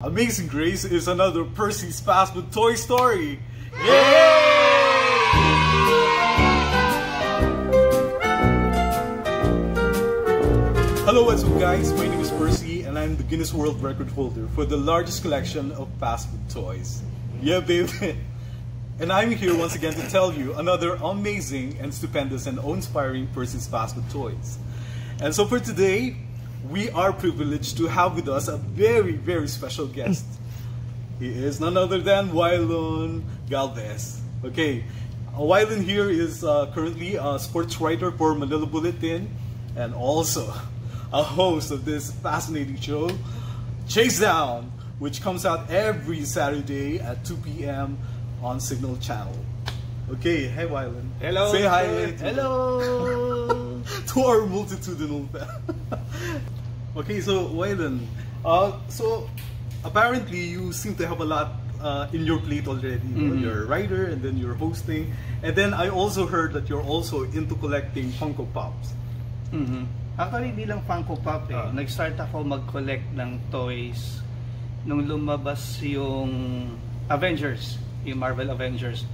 Amazing Grace is another Percy's Fast Food Toy Story! Yay! Hello, what's up guys? My name is Percy and I'm the Guinness World Record holder for the largest collection of fast food toys. Yeah, baby! And I'm here once again to tell you another amazing and stupendous and awe-inspiring Percy's Fast Food Toys. And so for today, we are privileged to have with us a very, very special guest. He is none other than Wylon Galvez. Okay, Wylon here is currently a sports writer for Manila Bulletin and also a host of this fascinating show, Chase Down, which comes out every Saturday at 2 p.m. on Signal Channel. Okay, hey Wylon. Hello. Say hi. Hello. To our multitudinal fan. Okay, so Wylon, so apparently you seem to have a lot in your plate already. You're a writer and then you're hosting, and then I also heard that you're also into collecting Funko Pops. Actually, hindi lang Funko Pop eh. Nag-start ako mag-collect ng toys nung lumabas yung Avengers, yung Marvel Avengers.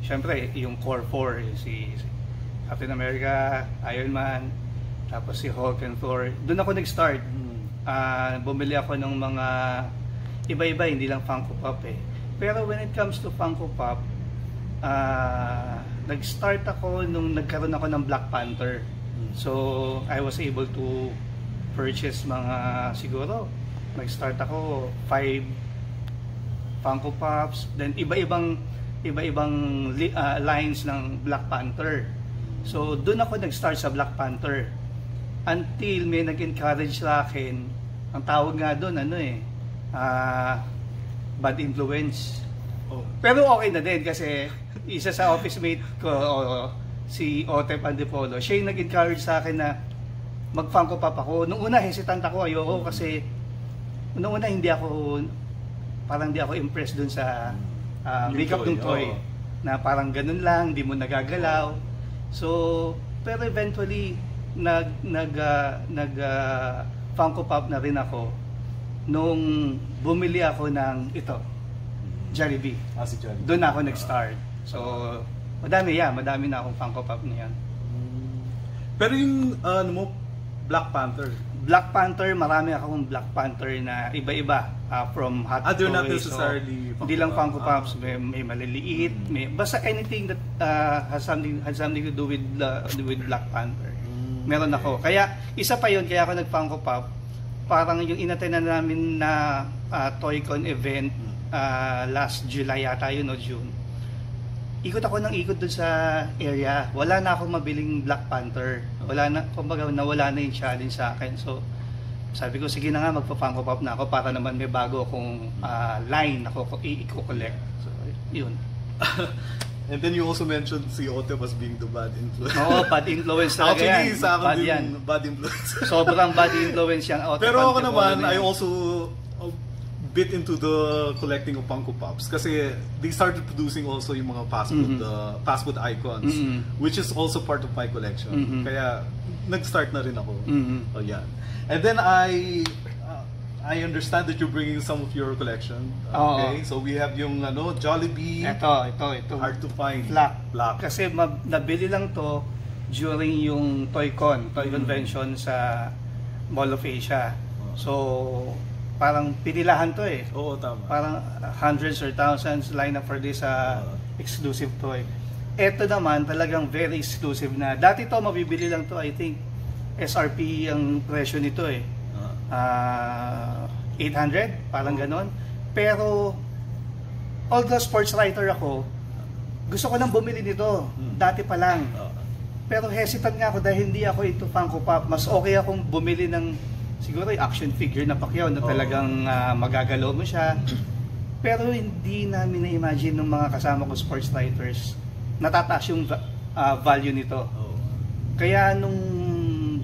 Siyempre, yung Core 4, si Captain America, Iron Man, tapos si Hulk and Thor. Doon ako nag-start. Bumili ako ng mga iba-iba, hindi lang Funko Pop eh. Pero when it comes to Funko Pop, nag-start ako nung nagkaroon ako ng Black Panther. So, I was able to purchase mga, siguro, nag-start ako 5 Funko Pops, then iba-ibang lines ng Black Panther. So, doon ako nag-start sa Black Panther. Until may nag-encourage sa akin, ang tawag nga doon, bad influence. Pero okay na din kasi isa sa office mate ko, si Otep Antipolo, siya yung nag-encourage sa akin na mag-Funko Pop ako. Nung una, hesitant ako, ayoko kasi nung una parang hindi ako impressed dun sa makeup ng toy. Na parang ganun lang, hindi mo nagagalaw. So, pero eventually, Funko Pop na rin ako nung bumili ako ng ito, Jollibee. Si Jollibee. Doon ako nag-start. So, madami na akong Funko Pop niyan. Pero yung Black Panther. Black Panther, marami akong Black Panther na iba-iba, from hot toys. Not necessarily so, hindi lang Funko Pops, may maliliit, basta anything that has something to do with Black Panther. Meron ako. Kaya isa pa yun, kaya ako nag-Funko Pop. Parang yung inatenan namin na Toy-Con event last July yata yun o June. Ikot ako ng ikot dun sa area. Wala na akong mabiling Black Panther. Kumbaga nawala na yung challenge sa akin. So sabi ko, sige na nga, magpa-Funko Pop na ako para naman may bago akong line ako i-collect. So yun. And then you also mentioned si Otep as being the bad influence. Oo, bad influence talaga yan. Actually, sa akin din bad influence. Sobrang bad influence yan. Pero ako naman, I also bit into the collecting of Funko Pops kasi they started producing also yung mga fast food icons, which is also part of my collection. Kaya nag-start na rin ako. Oh, yeah. And then I understand that you're bringing some of your collection. Okay, so we have yung Jollibee. Ito. Hard to find. Black. Kasi nabili lang to during yung Toy-Con convention sa Mall of Asia. So parang pinilahan to eh. Oo, tama. Parang hundreds or thousands line up for this exclusive toy. Ito naman talagang very exclusive na. Dati to mabibili lang to, I think SRP ang presyo nito eh. 800, parang ganon. Pero although sports writer ako, gusto ko nang bumili nito. Dati pa lang. Pero hesitant nga ako dahil hindi ako into Funko Pop. Mas okay akong bumili ng siguro yung action figure na Pacquiao na talagang magagalaw mo siya. Pero hindi namin na-imagine ng mga kasama ko sports writers natataas yung value nito. Kaya nung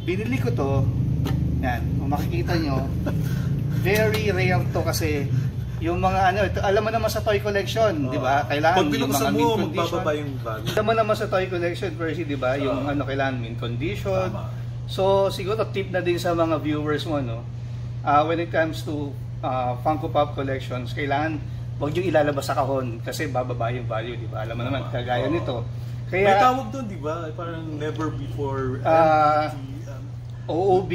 binili ko to, yan, kung makikita nyo, very rare to kasi yung mga alam mo naman sa toy collection, di ba? Kailangan yung mga mint condition. Magbababa yung value. Alam mo naman sa toy collection, Percy, di ba? Yung kailangan mint condition. So siguro tip na din sa mga viewers mo, when it comes to Funko Pop collections, kailangan wag yung ilalabas sa kahon kasi bababa yung value, di ba? Alam mo naman, kagaya nito. Kaya, may tawag doon, di ba? Parang never before OOB,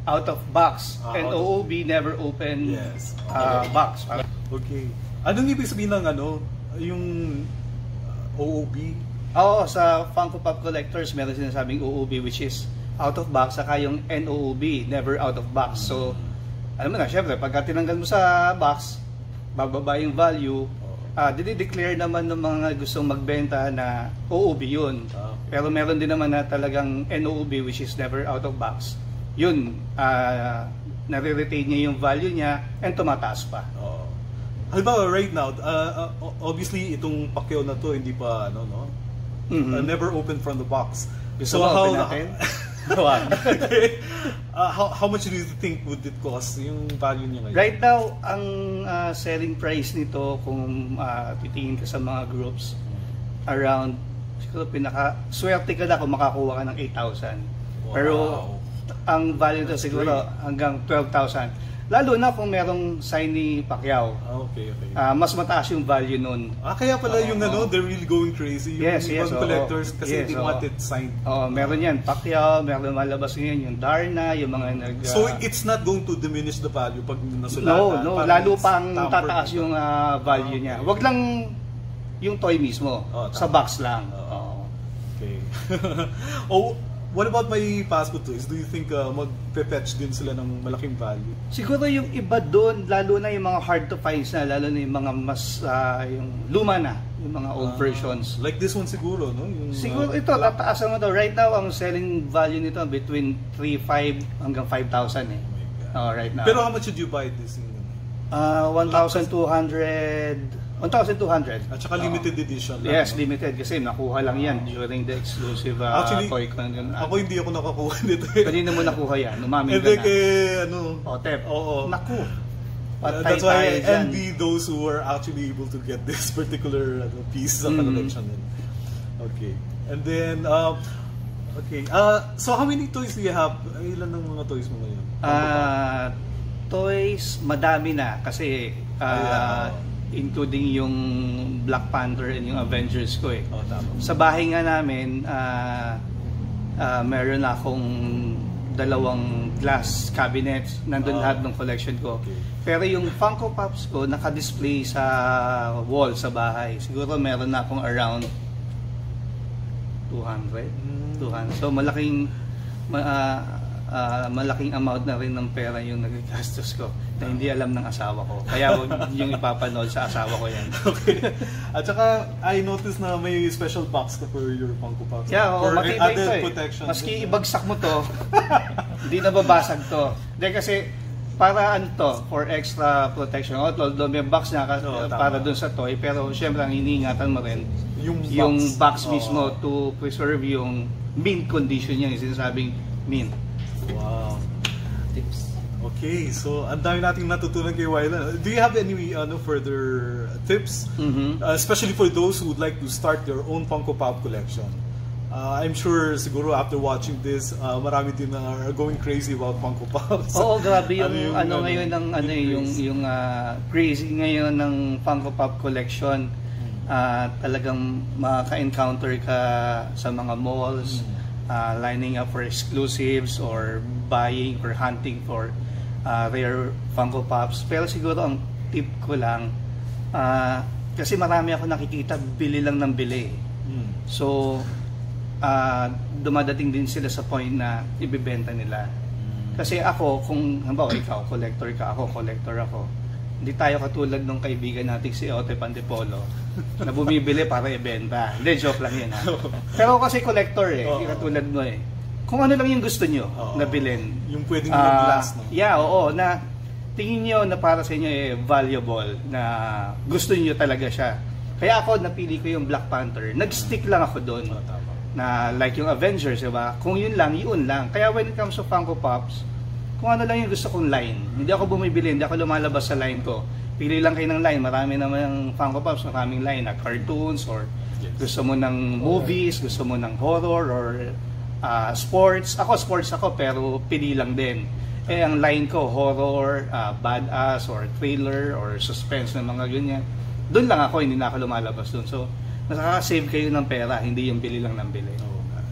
out of box, and OOB never open box. Okay. Anong ibig sabihin ng yung OOB? Oo, sa Funko Pop collectors, meron sinasabing OOB which is out of box, saka yung NOOB, never out of box. So, alam mo na, syempre, pagka tinanggal mo sa box, bababa yung value, dinideclare naman ng mga gustong magbenta na OOB yun. Pero meron din naman na talagang NOOB which is never out of box. Yun, nare-retain niya yung value niya and tumataas pa. Halimbawa, right now, obviously, itong Pacquiao na to, hindi pa, never open from the box. So, how natin? Okay. How much do you think would it cost yung value niya ngayon? Right now, ang selling price nito kung titingin ka sa mga groups, around, siguro swerte ka na kung makakuha ka ng 8,000. Pero ang value nito siguro hanggang 12,000. Lalo na kung merong sign ni Pacquiao. Okay. Mas mataas yung value nun. Kaya pala yung they're really going crazy. Yung ibang collectors kasi they want it signed. Meron yan. Pacquiao, meron malabas ngayon yung Darna, yung mga So it's not going to diminish the value pag nasulatan? No. Lalo pang tataas yung value niya. Wag lang yung toy mismo. Sa box lang. Okay. What about my Pasko toys? Do you think mag-fetch din sila ng malaking value? Siguro yung iba doon, lalo na yung mga hard to find na, lalo na yung mga mas yung luma na, yung mga old versions. Like this one siguro, no? Yung, siguro ito, tataasan mo daw. Right now, ang selling value nito between 3,500 hanggang 5,000 eh. Right now. Pero how much should you buy this? 1,200. 1,200. At saka limited edition lang. Yes, limited kasi nakuha lang yan during the exclusive Toy Con. Ako hindi ako nakakuha nito. Kanina mo nakuha yan? Umamin ka na. Otep. Oo. Naku. That's why I envy those who are actually able to get this particular piece of collection. Okay. And then, so how many toys do you have? Ilan ng mga toys mo ngayon? Toys, madami na kasi including yung Black Panther and yung Avengers ko eh. Sa bahay nga namin, meron akong 2 glass cabinets, nandun lahat ng collection ko. Pero yung Funko Pops ko, naka-display sa wall sa bahay. Siguro meron na akong around 200. So malaking amount na rin ng pera yung nagagastos ko na hindi alam ng asawa ko. Kaya wag yung ipapanood sa asawa ko yan. Okay. At saka, I noticed na may special box ka for your Funko Pops. Yeah, for matibay added ito eh. protection. Maski ibagsak mo to, hindi na babasag to. Hindi kasi, para ano to, for extra protection. Although may box na para dun sa toy, pero syempre ang iniingatan mo rin yung box mismo to preserve yung mint condition niya, yung sinasabing mint. Wow. Tips. Okay, so ang dami nating natutunan kay Wylan. Do you have any further tips? Especially for those who would like to start their own Funko Pop collection. I'm sure siguro after watching this, marami din na are going crazy about Funko Pops. Oo, grabe yung ngayon ng yung crazy ngayon ng Funko Pop collection. Talagang maka-encounter ka sa mga malls. Lining up for exclusives or buying or hunting for rare Funko Pops. Pero siguro ang tip ko lang, kasi marami ako nakikita bili lang ng bili. So dumadating din sila sa point na ibibenta nila. Kasi ako, kung halimbawa ikaw collector ka, ako collector ako, hindi tayo katulad ng kaibigan natin si Otep Antipolo na bumibili para ibenta. Hindi, joke lang yun ha. Pero kasi collector eh, katulad mo eh. Kung ano lang yung gusto nyo na bilhin. Yung pwedeng mag-last, no? Yeah, na tingin nyo na para sa inyo eh valuable, na gusto nyo talaga siya. Kaya ako napili ko yung Black Panther. Nag-stick lang ako doon. Na like yung Avengers, diba? Kung yun lang, yun lang. Kaya when it comes to Funko Pops, kung ano lang yung gusto kong line. Hindi ako bumibili, hindi ako lumalabas sa line ko. Pili lang kayo ng line. Marami naman ng Funko Pops, maraming line na cartoons or gusto mo ng movies, gusto mo ng horror or sports. Ako sports ako pero pili lang din. Eh, ang line ko, horror, badass, or thriller, or suspense na mga ganyan. Doon lang ako, hindi na ako lumalabas doon. So, nakaka-save kayo ng pera, hindi yung bili lang ng bili.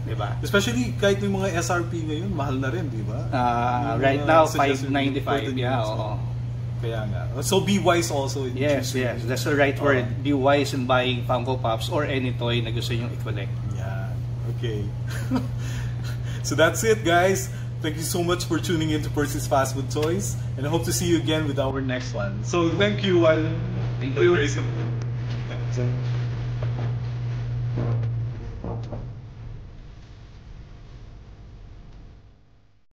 Diba? Especially kahit yung mga SRP ngayon, mahal na rin, di ba? Right now, $595. Yeah, oo. Kaya nga. So be wise also. Yes, that's the right word. Be wise in buying Funko Pops or any toy na gusto nyo i-collect. Yeah, okay. So that's it, guys. Thank you so much for tuning in to Percy's Fast Food Toys, and I hope to see you again with our next one. So thank you. Thank you.